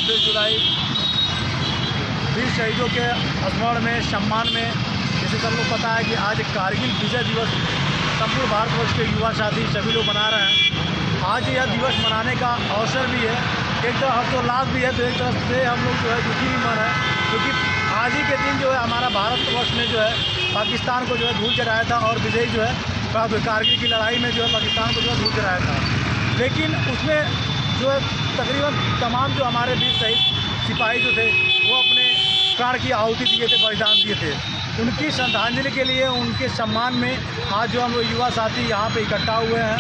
26 जुलाई वीर शहीदों के स्मरण में, सम्मान में, जैसे सब लोग पता है कि आज कारगिल विजय दिवस संपूर्ण भारतवर्ष के युवा साथी सभी लोग मना रहे हैं। आज यह दिवस मनाने का अवसर भी है, एक तरफ हर्षोल्लास भी है, तो एक तरफ से हम लोग जो है दुखी भी मन है, क्योंकि आज ही के दिन जो है हमारा भारतवर्ष ने जो है पाकिस्तान को जो है धूल चढ़ाया था और विजयी जो है कारगिल की लड़ाई में जो है पाकिस्तान को जो है धूल चढ़ाया था। लेकिन उसमें जो है तकरीबन तमाम जो हमारे वीर शहीद सिपाही जो थे वो अपने प्राण की आहुति दिए थे, बलिदान दिए थे। उनकी श्रद्धांजलि के लिए, उनके सम्मान में आज जो हम लोग युवा साथी यहाँ पे इकट्ठा हुए हैं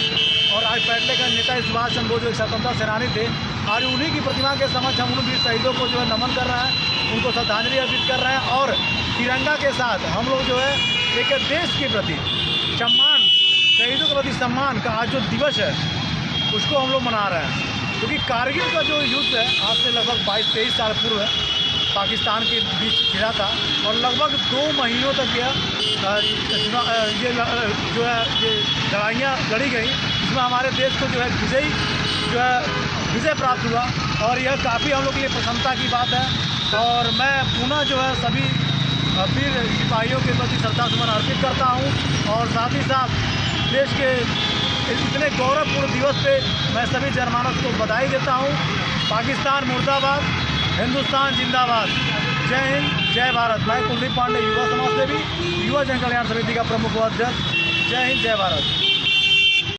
और आज पैटले का नेता सुभाष चंद्र बोस जो एक स्वतंत्रता सेनानी थे, आज उन्हीं की प्रतिमा के समक्ष हम उन वीर शहीदों को जो है नमन कर रहे हैं, उनको श्रद्धांजलि अर्पित कर रहे हैं और तिरंगा के साथ हम लोग जो है एक देश के प्रति सम्मान, शहीदों के प्रति सम्मान का आज जो दिवस है उसको हम लोग मना रहे हैं। क्योंकि कारगिल का जो युद्ध है आज से लगभग 22-23 साल पूर्व पाकिस्तान के बीच छिड़ा था और लगभग 2 महीनों तक ये जो है ये लड़ाइयाँ लड़ी गई, इसमें हमारे देश को जो है विजय प्राप्त हुआ और यह काफ़ी हम लोग के लिए प्रसन्नता की बात है। और मैं पुनः जो है सभी वीर सिपाहियों के प्रति श्रद्धासुमन अर्पित करता हूँ और साथ ही साथ देश के इतने गौरवपूर्ण दिवस पे मैं सभी जनमानस को बधाई देता हूँ। पाकिस्तान मुर्दाबाद, हिंदुस्तान जिंदाबाद। जय हिंद, जय भारत। मैं कुलदीप पांडे, युवा समाज सेवी, युवा जन कल्याण समिति का प्रमुख अध्यक्ष। जय हिंद, जय भारत।